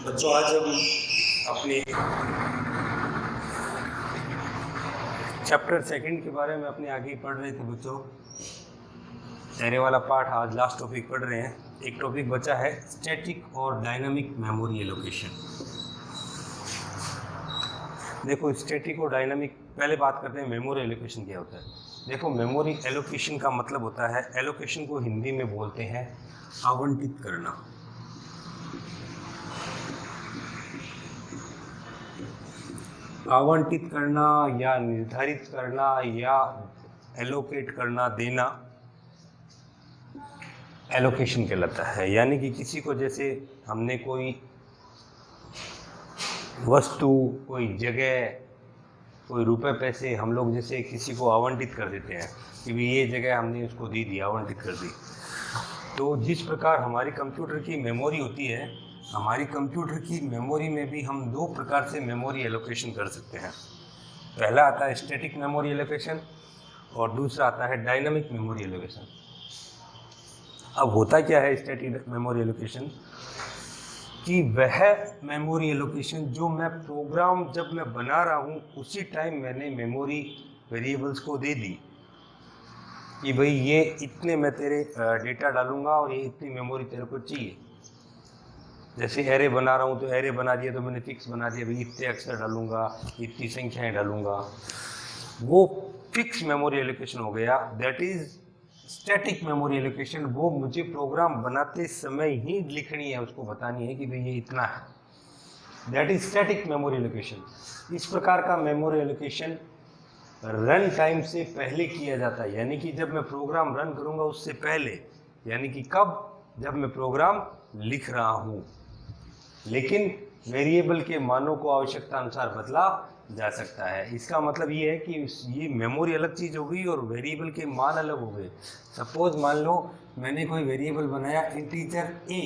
बच्चों, आज हम अपने चैप्टर सेकंड के बारे में अपने आगे पढ़ रहे थे। बच्चों, एरे वाला पार्ट आज लास्ट टॉपिक पढ़ रहे हैं। एक टॉपिक बचा है स्टैटिक और डायनामिक मेमोरी एलोकेशन। देखो, स्टैटिक और डायनामिक, पहले बात करते हैं मेमोरी एलोकेशन क्या होता है। देखो, मेमोरी एलोकेशन का मतलब होता है, एलोकेशन को हिंदी में बोलते हैं आवंटित करना। आवंटित करना या निर्धारित करना या एलोकेट करना, देना, एलोकेशन कहलाता है। यानी कि किसी को, जैसे हमने कोई वस्तु, कोई जगह, कोई रुपए पैसे हम लोग जैसे किसी को आवंटित कर देते हैं कि भी ये जगह हमने उसको दे दी, आवंटित कर दी। तो जिस प्रकार हमारी कंप्यूटर की मेमोरी होती है, हमारी कंप्यूटर की मेमोरी में भी हम दो प्रकार से मेमोरी एलोकेशन कर सकते हैं। पहला आता है स्टैटिक मेमोरी एलोकेशन और दूसरा आता है डायनामिक मेमोरी एलोकेशन। अब होता क्या है स्टैटिक मेमोरी एलोकेशन, कि वह मेमोरी एलोकेशन जो मैं प्रोग्राम जब मैं बना रहा हूँ उसी टाइम मैंने मेमोरी वेरिएबल्स को दे दी कि भाई ये इतने मैं तेरे डेटा डालूंगा और ये इतनी मेमोरी तेरे को चाहिए। जैसे एरे बना रहा हूँ तो एरे बना दिया तो मैंने फिक्स बना दिया, भाई इतने अक्षर डालूंगा, इतनी संख्याएं डालूंगा। वो फिक्स मेमोरी एलोकेशन हो गया, that is static memory allocation. वो मुझे प्रोग्राम बनाते समय ही लिखनी है, उसको बतानी है कि भाई ये इतना है, that is static memory allocation. इस प्रकार का मेमोरी एलोकेशन रन टाइम से पहले किया जाता है, यानी कि जब मैं प्रोग्राम रन करूंगा उससे पहले, यानी कि कब, जब मैं प्रोग्राम लिख रहा हूं। लेकिन वेरिएबल के मानों को आवश्यकता अनुसार बदला जा सकता है। इसका मतलब ये है कि ये मेमोरी अलग चीज़ हो गई और वेरिएबल के मान अलग हो गए। सपोज मान लो मैंने कोई वेरिएबल बनाया इंटीजर a,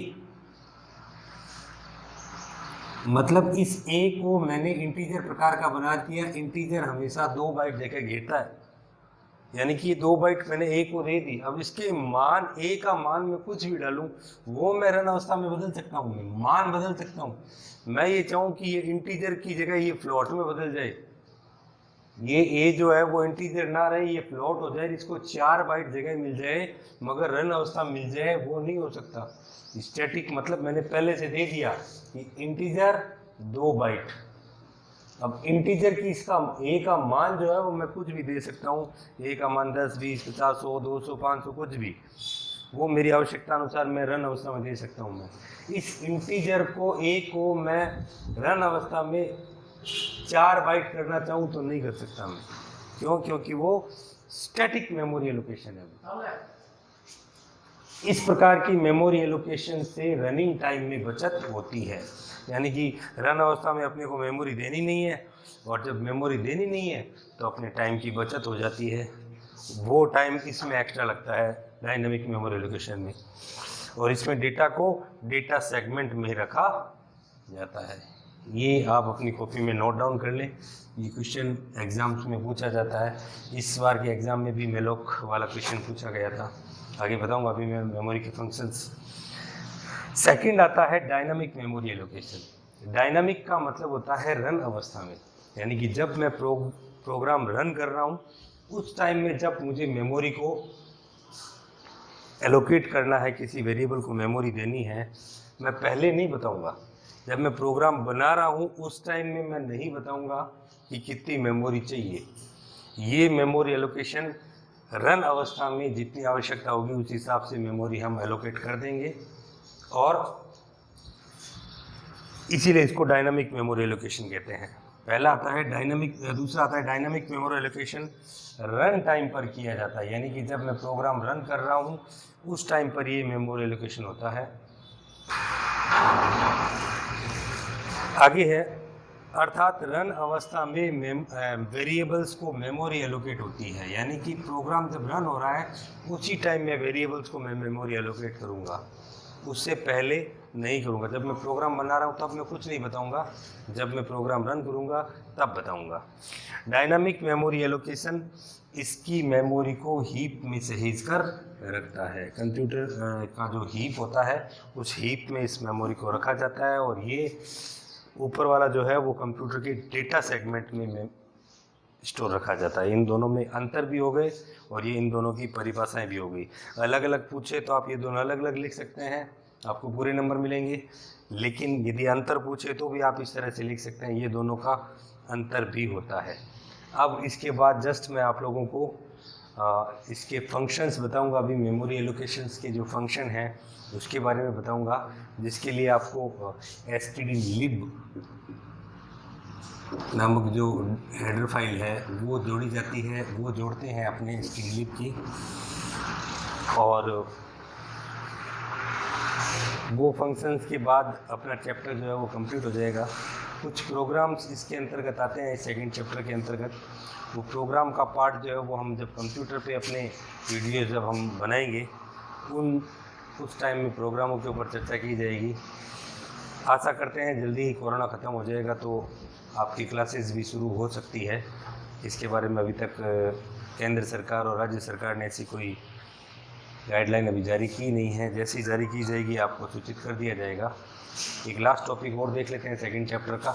मतलब इस a को मैंने इंटीजर प्रकार का बना दिया। इंटीजर हमेशा 2 बाइट देकर घेरता है, यानी कि ये 2 बाइट मैंने a को दे दी। अब इसके मान, a का मान मैं कुछ भी डालूं वो मैं रन अवस्था में बदल सकता हूँ, मैं मान बदल सकता हूँ। मैं ये चाहूँ कि ये इंटीजर की जगह ये फ्लोट में बदल जाए, ये a जो है वो इंटीजर ना रहे, ये फ्लोट हो जाए, इसको 4 बाइट जगह मिल जाए मगर रन अवस्था मिल जाए, वो नहीं हो सकता। स्टैटिक मतलब मैंने पहले से दे दिया कि इंटीजर 2 बाइट। अब इंटीजर की इसका a का मान जो है वो मैं कुछ भी दे सकता हूँ, a का मान 10, 20, 50, 100, 200, 500, कुछ भी, वो मेरी आवश्यकता अनुसार मैं रन अवस्था में दे सकता हूँ। मैं इस इंटीजर को a को मैं रन अवस्था में 4 बाइट करना चाहूँ तो नहीं कर सकता मैं। क्यों? क्योंकि वो स्टैटिक मेमोरी एलोकेशन है। इस प्रकार की मेमोरी एलोकेशन से रनिंग टाइम में बचत होती है, यानी कि रन अवस्था में अपने को मेमोरी देनी नहीं है और जब मेमोरी देनी नहीं है तो अपने टाइम की बचत हो जाती है। वो टाइम इसमें एक्स्ट्रा लगता है डायनामिक मेमोरी एलोकेशन में, और इसमें डेटा को डेटा सेगमेंट में रखा जाता है। ये आप अपनी कॉपी में नोट डाउन कर लें, ये क्वेश्चन एग्जाम्स में पूछा जाता है। इस बार के एग्ज़ाम में भी मेलोक वाला क्वेश्चन पूछा गया था, आगे बताऊंगा अभी मैं मेमोरी के फंक्शंस। सेकंड आता है डायनामिक मेमोरी एलोकेशन। डायनामिक का मतलब होता है रन अवस्था में, यानी कि जब मैं प्रोग्राम रन कर रहा हूँ उस टाइम में जब मुझे मेमोरी को एलोकेट करना है, किसी वेरिएबल को मेमोरी देनी है, मैं पहले नहीं बताऊंगा। जब मैं प्रोग्राम बना रहा हूँ उस टाइम में मैं नहीं बताऊंगा कि कितनी मेमोरी चाहिए। ये मेमोरी एलोकेशन रन अवस्था में जितनी आवश्यकता होगी उस हिसाब से मेमोरी हम एलोकेट कर देंगे, और इसीलिए इसको डायनामिक मेमोरी एलोकेशन कहते हैं। पहला आता है डायनामिक, दूसरा आता है dynamic memory allocation run time पर किया जाता है, यानी कि जब मैं प्रोग्राम रन कर रहा हूँ उस टाइम पर ये मेमोरी एलोकेशन होता है। आगे है, अर्थात रन अवस्था में वेरिएबल्स को मेमोरी एलोकेट होती है, यानी कि प्रोग्राम जब रन हो रहा है उसी टाइम में वेरिएबल्स को मैं मेमोरी एलोकेट करूँगा, उससे पहले नहीं करूँगा। जब मैं प्रोग्राम बना रहा हूँ तब मैं कुछ नहीं बताऊँगा, जब मैं प्रोग्राम रन करूँगा तब बताऊँगा। डायनामिक मेमोरी एलोकेशन इसकी मेमोरी को हीप में सहेज कर रखता है। कंप्यूटर का जो हीप होता है उस हीप में इस मेमोरी को रखा जाता है और ये ऊपर वाला जो है वो कंप्यूटर के डेटा सेगमेंट में स्टोर रखा जाता है। इन दोनों में अंतर भी हो गए और ये इन दोनों की परिभाषाएं भी हो गई। अलग अलग पूछे तो आप ये दोनों अलग अलग लिख सकते हैं, आपको पूरे नंबर मिलेंगे, लेकिन यदि अंतर पूछे तो भी आप इस तरह से लिख सकते हैं, ये दोनों का अंतर भी होता है। अब इसके बाद जस्ट मैं आप लोगों को इसके फंक्शंस बताऊंगा। अभी मेमोरी एलोकेशंस के जो फंक्शन हैं उसके बारे में बताऊंगा, जिसके लिए आपको stdlib नामक जो हेडर फाइल है वो जोड़ी जाती है, वो जोड़ते हैं अपने stdlib की, और वो फंक्शंस के बाद अपना चैप्टर जो है वो कंप्लीट हो जाएगा। कुछ प्रोग्राम्स इसके अंतर्गत आते हैं, सेकंड चैप्टर के अंतर्गत। वो प्रोग्राम का पार्ट जो है वो हम जब कंप्यूटर पे अपने वीडियो जब हम बनाएंगे उस टाइम में प्रोग्रामों के ऊपर चर्चा की जाएगी। आशा करते हैं जल्दी ही कोरोना ख़त्म हो जाएगा तो आपकी क्लासेस भी शुरू हो सकती है। इसके बारे में अभी तक केंद्र सरकार और राज्य सरकार ने ऐसी कोई गाइडलाइन अभी जारी की नहीं है। जैसी जारी की जाएगी आपको सूचित कर दिया जाएगा। एक लास्ट टॉपिक और देख लेते हैं सेकंड चैप्टर का।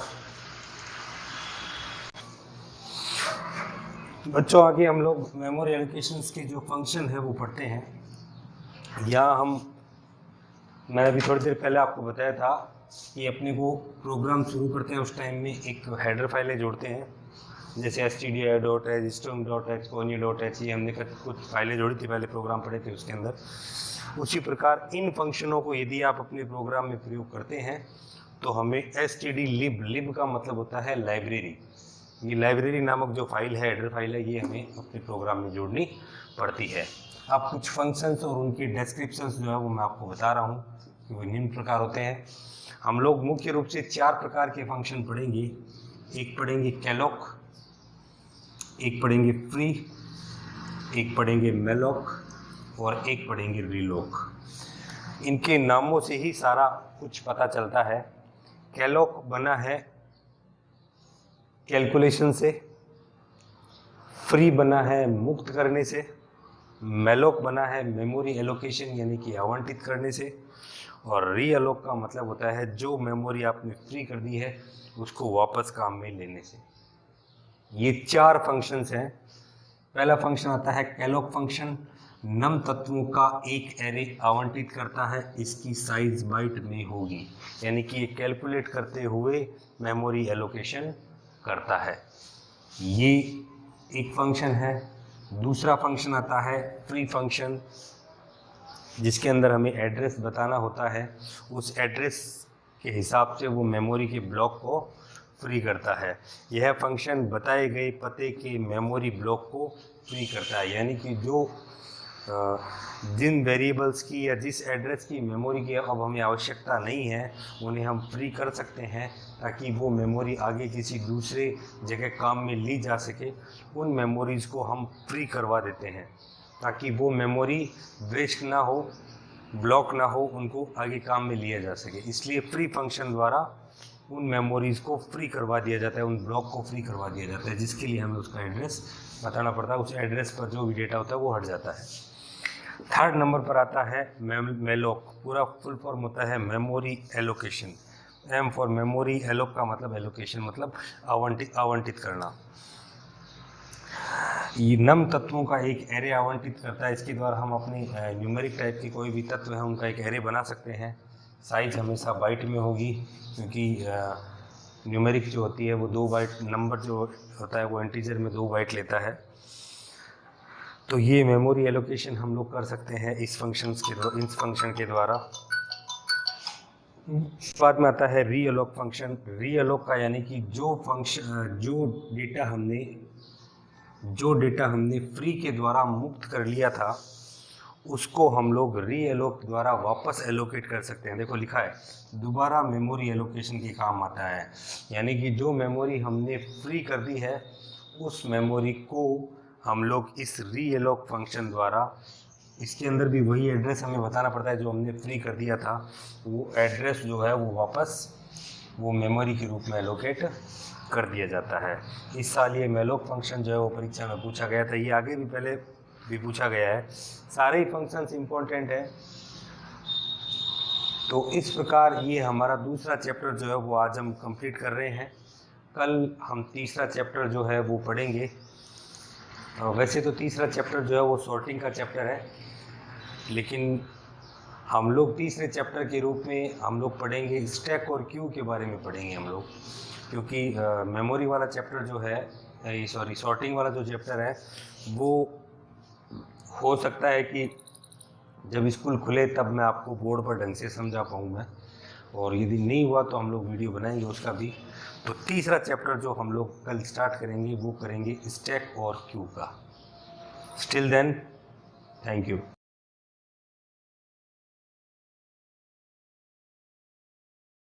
बच्चों आगे हम लोग मेमोरी एलोकेशंस के जो फंक्शन है वो पढ़ते हैं। यहाँ मैंने अभी थोड़ी देर पहले आपको बताया था कि अपने को प्रोग्राम शुरू करते हैं उस टाइम में एक हेडर फाइलें जोड़ते हैं, जैसे stdio.h, string.h, conny.h, ये हमने कुछ फाइलें जोड़ी थी, पहले प्रोग्राम पढ़े थे उसके अंदर। उसी प्रकार इन फंक्शनों को यदि आप अपने प्रोग्राम में प्रयोग करते हैं तो हमें stdlib का मतलब होता है लाइब्रेरी। ये लाइब्रेरी नामक जो फाइल है, हेडर फाइल है, ये हमें अपने प्रोग्राम में जोड़नी पड़ती है। अब कुछ फंक्शंस और उनके डिस्क्रिप्शंस जो है वो मैं आपको बता रहा हूँ कि वो निम्न प्रकार होते हैं। हम लोग मुख्य रूप से 4 प्रकार के फंक्शन पढ़ेंगे। एक पढ़ेंगे कैलोक, एक पढ़ेंगे फ्री, एक पढ़ेंगे मेलोक और एक पढ़ेंगे रीलोक। इनके नामों से ही सारा कुछ पता चलता है। कैलोक बना है कैलकुलेशन से, फ्री बना है मुक्त करने से, मेलोक बना है मेमोरी एलोकेशन यानी कि आवंटित करने से, और रीअलोक का मतलब होता है जो मेमोरी आपने फ्री कर दी है उसको वापस काम में लेने से। ये 4 फंक्शंस हैं। पहला फंक्शन आता है कैलोक फंक्शन। नम तत्वों का एक एरे आवंटित करता है, इसकी साइज बाइट में होगी, यानी कि ये कैलकुलेट करते हुए मेमोरी एलोकेशन करता है। ये एक फंक्शन है। दूसरा फंक्शन आता है फ्री फंक्शन, जिसके अंदर हमें एड्रेस बताना होता है। उस एड्रेस के हिसाब से वो मेमोरी के ब्लॉक को फ्री करता है। यह फंक्शन बताए गए पते के मेमोरी ब्लॉक को फ्री करता है, यानी कि जो जिन वेरिएबल्स की या जिस एड्रेस की मेमोरी की अब हमें आवश्यकता नहीं है उन्हें हम फ्री कर सकते हैं, ताकि वो मेमोरी आगे किसी दूसरे जगह काम में ली जा सके। उन मेमोरीज़ को हम फ्री करवा देते हैं ताकि वो मेमोरी वेस्ट ना हो, ब्लॉक ना हो, उनको आगे काम में लिया जा सके। इसलिए फ्री फंक्शन द्वारा उन मेमोरीज़ को फ्री करवा दिया जाता है, उन ब्लॉक को फ्री करवा दिया जाता है, जिसके लिए हमें उसका एड्रेस बताना पड़ता है। उस एड्रेस पर जो भी डेटा होता है वो हट जाता है। थर्ड नंबर पर आता है मेलोक। पूरा फुल फॉर्म होता है memory allocation. M for memory, alloc का मतलब एलोकेशन, मतलब आवंटित करना। ये नम तत्वों का एक एरे आवंटित करता है। इसके द्वारा हम अपने न्यूमेरिक टाइप के कोई भी तत्व है उनका एक एरे बना सकते हैं। साइज हमेशा बाइट में होगी, क्योंकि न्यूमेरिक जो होती है वो 2 बाइट, नंबर जो होता है वो इंटीजर में 2 बाइट लेता है। तो ये मेमोरी एलोकेशन हम लोग कर सकते हैं इस फंक्शन के द्वारा। बाद में आता है रीअलोक फंक्शन। रीअलोक का यानी कि जो डेटा हमने फ्री के द्वारा मुक्त कर लिया था उसको हम लोग रीअलोक द्वारा वापस एलोकेट कर सकते हैं। देखो लिखा है, दोबारा मेमोरी एलोकेशन के काम आता है, यानी कि जो मेमोरी हमने फ्री कर दी है उस मेमोरी को हम लोग इस रीअलोक फंक्शन द्वारा, इसके अंदर भी वही एड्रेस हमें बताना पड़ता है जो हमने फ्री कर दिया था, वो एड्रेस जो है वो वापस वो मेमोरी के रूप में एलोकेट कर दिया जाता है। इस साल ये मेलोक फंक्शन जो है वो परीक्षा में पूछा गया था, ये आगे भी पहले भी पूछा गया है। सारे ही फंक्शंस इम्पोर्टेंट हैं। तो इस प्रकार ये हमारा दूसरा चैप्टर जो है वो आज हम कंप्लीट कर रहे हैं। कल हम तीसरा चैप्टर जो है वो पढ़ेंगे। वैसे तो तीसरा चैप्टर जो है वो सॉर्टिंग का चैप्टर है, लेकिन हम लोग तीसरे चैप्टर के रूप में हम लोग पढ़ेंगे स्टैक और क्यू के बारे में पढ़ेंगे हम लोग, क्योंकि मेमोरी वाला चैप्टर जो है सॉर्टिंग वाला जो चैप्टर है वो हो सकता है कि जब स्कूल खुले तब मैं आपको बोर्ड पर ढंग से समझा पाऊँ मैं, और यदि नहीं हुआ तो हम लोग वीडियो बनाएंगे उसका भी। तो तीसरा चैप्टर जो हम लोग कल स्टार्ट करेंगे वो करेंगे स्टैक और क्यू का। Still then, thank you.